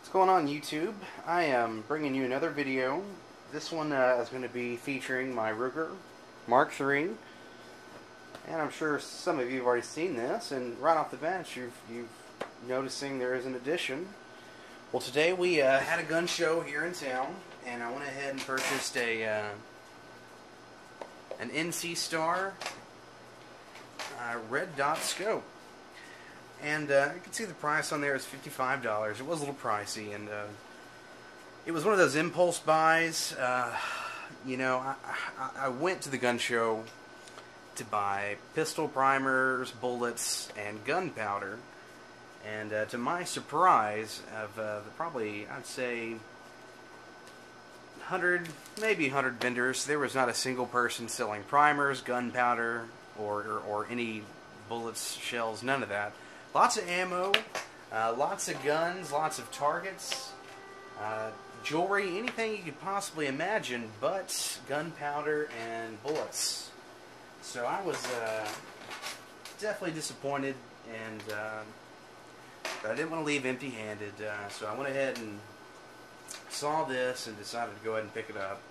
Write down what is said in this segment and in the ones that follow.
What's going on, YouTube? I am bringing you another video. This one is going to be featuring my Ruger Mark III, and I'm sure some of you have already seen this. And right off the bat, you've noticing there is an addition. Well, today we had a gun show here in town, and I went ahead and purchased an NC Star red dot scope. And you can see the price on there is $55. It was a little pricey, and it was one of those impulse buys. You know, I went to the gun show to buy pistol primers, bullets, and gunpowder. And to my surprise, of probably, I'd say, 100, maybe 100 vendors, there was not a single person selling primers, gunpowder, or any bullets, shells, none of that. Lots of ammo, lots of guns, lots of targets, jewelry, anything you could possibly imagine, but gunpowder and bullets. So I was definitely disappointed, and but I didn't want to leave empty-handed. So I went ahead and saw this and decided to go ahead and pick it up.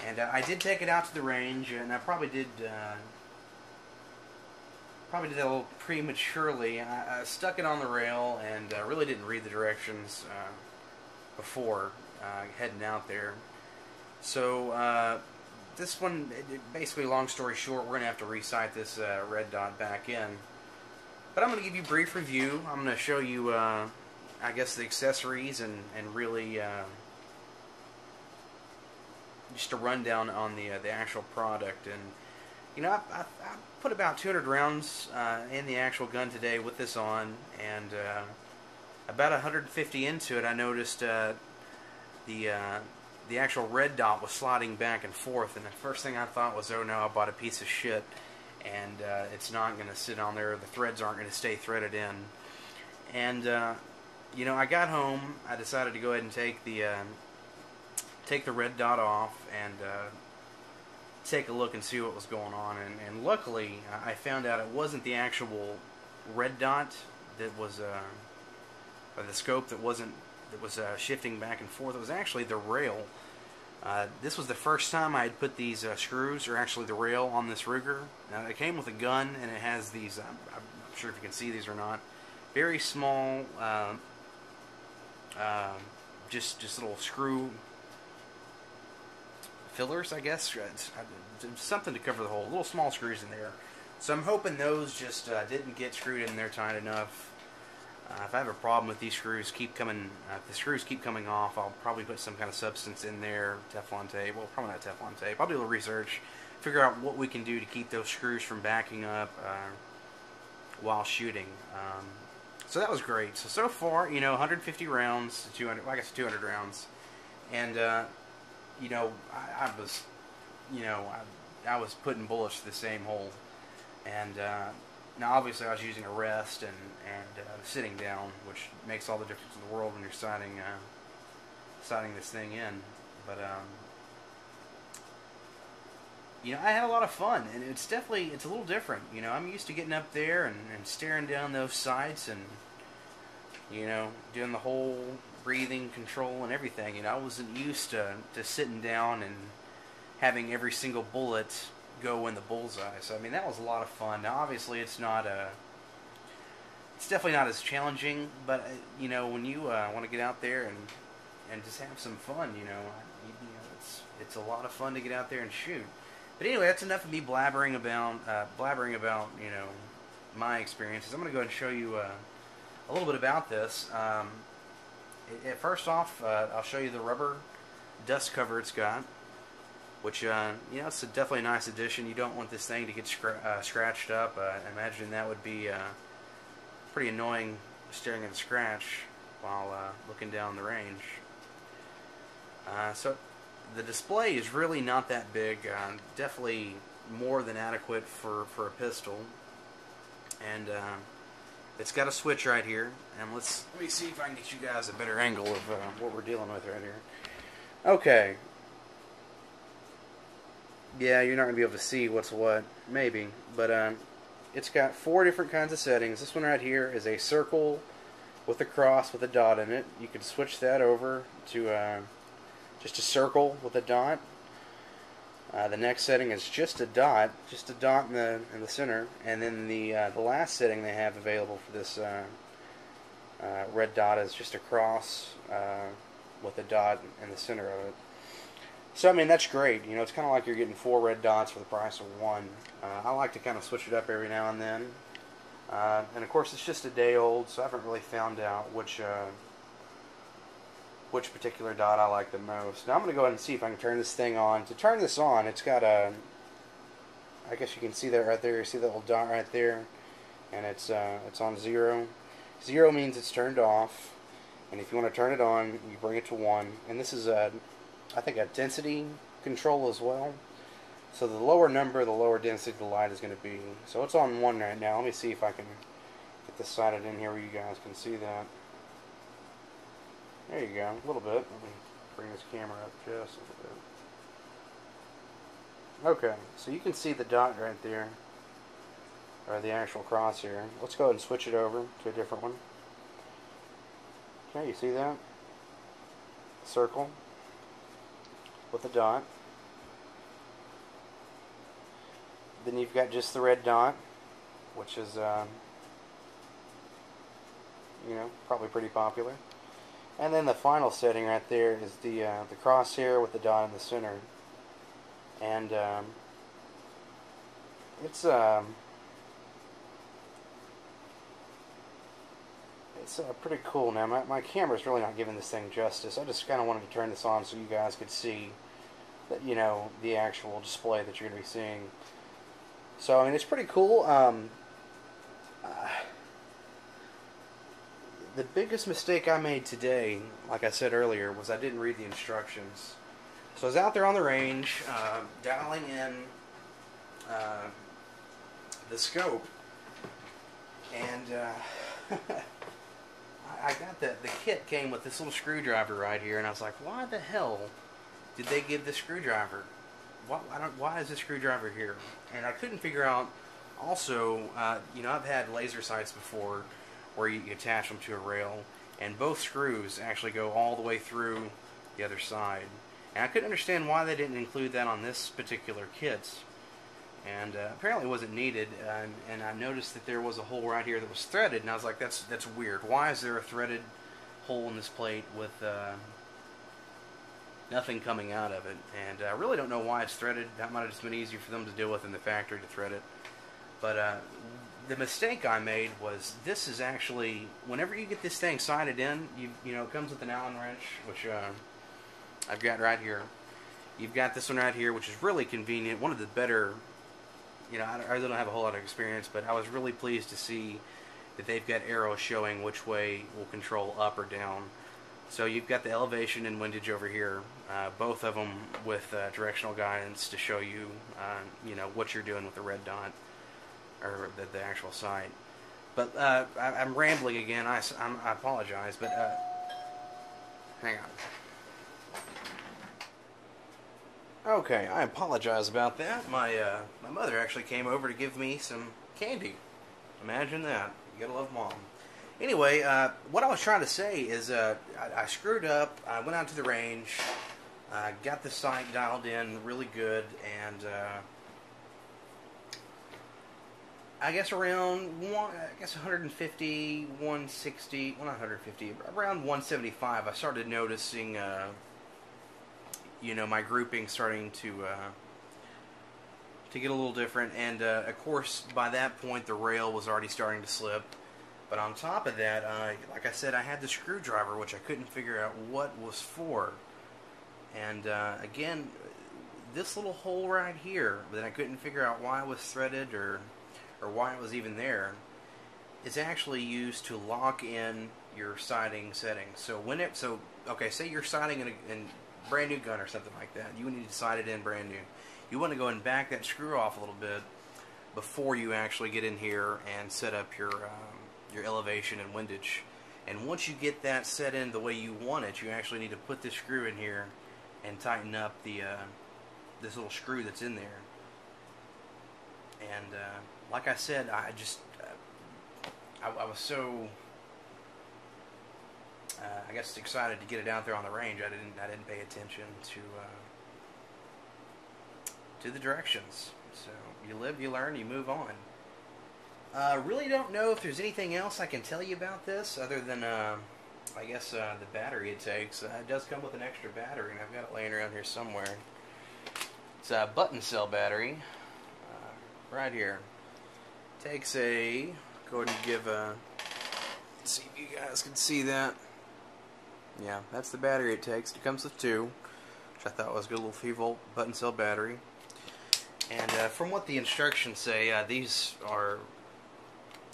And I did take it out to the range, and I probably did that a little prematurely. I stuck it on the rail and really didn't read the directions before heading out there. So this one, basically, long story short, we're going to have to recite this red dot back in. But I'm going to give you a brief review. I'm going to show you, I guess, the accessories and really just a rundown on the actual product. And you know, I put about 200 rounds in the actual gun today with this on, and about 150 into it, I noticed the actual red dot was sliding back and forth, and the first thing I thought was, oh no, I bought a piece of shit, and it's not going to sit on there, the threads aren't going to stay threaded in. And you know, I got home, I decided to go ahead and take the red dot off and take a look and see what was going on, and luckily I found out it wasn't the actual red dot that was or the scope that was shifting back and forth. It was actually the rail. This was the first time I had put these screws, or actually the rail, on this Ruger. Now, it came with a gun, and it has these, I'm not sure if you can see these or not, very small just little screw fillers, I guess. Something to cover the hole. Little small screws in there. So I'm hoping those just didn't get screwed in there tight enough. If I have a problem with these screws keep coming, if the screws keep coming off, I'll probably put some kind of substance in there, Teflon tape. Well, probably not Teflon tape. I'll do a little research, figure out what we can do to keep those screws from backing up while shooting. So that was great. So far, you know, 150 rounds, 200, well, I guess 200 rounds, and you know, I was, you know, I was putting bullets to the same hole, and now obviously I was using a rest and sitting down, which makes all the difference in the world when you're sighting this thing in. But you know, I had a lot of fun, and it's a little different. You know, I'm used to getting up there and staring down those sights and, you know, doing the whole breathing control and everything. You know, I wasn't used to sitting down and having every single bullet go in the bullseye. So I mean, that was a lot of fun. Now obviously it's definitely not as challenging, but you know, when you want to get out there and just have some fun, you know, it's a lot of fun to get out there and shoot. But anyway, that's enough of me blabbering about you know, my experiences. I'm going to go ahead and show you a little bit about this. First off, I'll show you the rubber dust cover it's got, which, you know, it's definitely a nice addition. You don't want this thing to get scratched up. I imagine that would be pretty annoying, staring at the scratch while looking down the range. So the display is really not that big, definitely more than adequate for a pistol. And it's got a switch right here, and let me see if I can get you guys a better angle of what we're dealing with right here. Okay. Yeah, you're not going to be able to see what's what, maybe, but it's got 4 different kinds of settings. This one right here is a circle with a cross with a dot in it. You can switch that over to just a circle with a dot. The next setting is just a dot in the center, and then the last setting they have available for this red dot is just a cross with a dot in the center of it. So I mean that's great. You know, it's kind of like you're getting 4 red dots for the price of 1. I like to kind of switch it up every now and then, and of course it's just a day old, so I haven't really found out which particular dot I like the most. Now I'm going to go ahead and see if I can turn this thing on. To turn this on, it's got a, I guess you can see that right there. You see that little dot right there, and it's on 0. 0 means it's turned off, and if you want to turn it on, you bring it to 1. And this is I think a density control as well. So the lower number, the lower density the light is going to be. So it's on 1 right now. Let me see if I can get this sighted in here where you guys can see that. There you go, a little bit. Let me bring this camera up just a little bit. Okay, so you can see the dot right there, or the actual cross here. Let's go ahead and switch it over to a different one. Okay, you see that? Circle with a dot. Then you've got just the red dot, which is, you know, probably pretty popular. And then the final setting right there is the crosshair with the dot in the center, and it's pretty cool. Now my camera's really not giving this thing justice. I just kind of wanted to turn this on so you guys could see that, you know, the actual display that you're going to be seeing. So I mean, it's pretty cool. The biggest mistake I made today, like I said earlier, was I didn't read the instructions. So I was out there on the range, dialing in the scope, and I got the kit came with this little screwdriver right here, and I was like, why the hell did they give this screwdriver? Why is this screwdriver here? And I couldn't figure out. Also, you know, I've had laser sights before, where you attach them to a rail, and both screws actually go all the way through the other side. And I couldn't understand why they didn't include that on this particular kit. And apparently it wasn't needed, and I noticed that there was a hole right here that was threaded, and I was like, that's weird. Why is there a threaded hole in this plate with nothing coming out of it? And I really don't know why it's threaded. That might have just been easier for them to deal with in the factory to thread it. But the mistake I made was, this is actually, whenever you get this thing sighted in, you know, it comes with an Allen wrench, which I've got right here. You've got this one right here, which is really convenient. One of the better, you know, I really don't have a whole lot of experience, but I was really pleased to see that they've got arrows showing which way will control up or down. So you've got the elevation and windage over here, both of them with directional guidance to show you, you know, what you're doing with the red dot, or the actual sight. But I'm rambling again. I apologize, but hang on. Okay, I apologize about that. My mother actually came over to give me some candy. Imagine that. You gotta love Mom. Anyway, what I was trying to say is I screwed up. I went out to the range, got the sight dialed in really good, and I guess around 150, 160, well, not 150, around 175, I started noticing, you know, my grouping starting to get a little different, and of course, by that point, the rail was already starting to slip. But on top of that, like I said, I had the screwdriver, which I couldn't figure out what was for. And again, this little hole right here that I couldn't figure out why it was threaded or why it was even there, is actually used to lock in your sighting settings. So okay, say you're sighting in a brand new gun or something like that. You need to sight it in brand new. You want to go and back that screw off a little bit before you actually get in here and set up your elevation and windage. And once you get that set in the way you want it, you actually need to put this screw in here and tighten up the this little screw that's in there. And like I said, I was so I guess excited to get it out there on the range. I didn't pay attention to the directions. So you live, you learn, you move on. Really don't know if there's anything else I can tell you about this other than I guess the battery it takes. It does come with an extra battery, and I've got it laying around here somewhere. It's a button cell battery right here. Takes a, go ahead and give a, let's see if you guys can see that. Yeah, that's the battery it takes. It comes with two, which I thought was a good little 3-volt button cell battery. And from what the instructions say, these are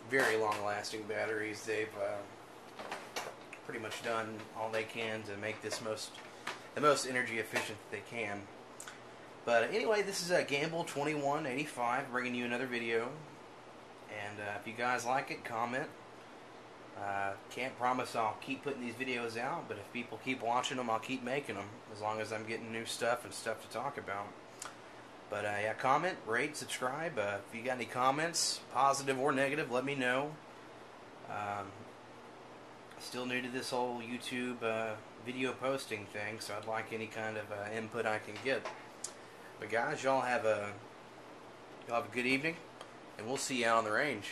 very long-lasting batteries. They've pretty much done all they can to make this the most energy efficient that they can. But anyway, this is Gamble 2185 bringing you another video. And if you guys like it, comment. Can't promise I'll keep putting these videos out, but if people keep watching them, I'll keep making them, as long as I'm getting new stuff and stuff to talk about. But yeah, comment, rate, subscribe. If you got any comments, positive or negative, let me know. Still new to this whole YouTube video posting thing, so I'd like any kind of input I can get. But guys, y'all have a good evening, and we'll see you out on the range.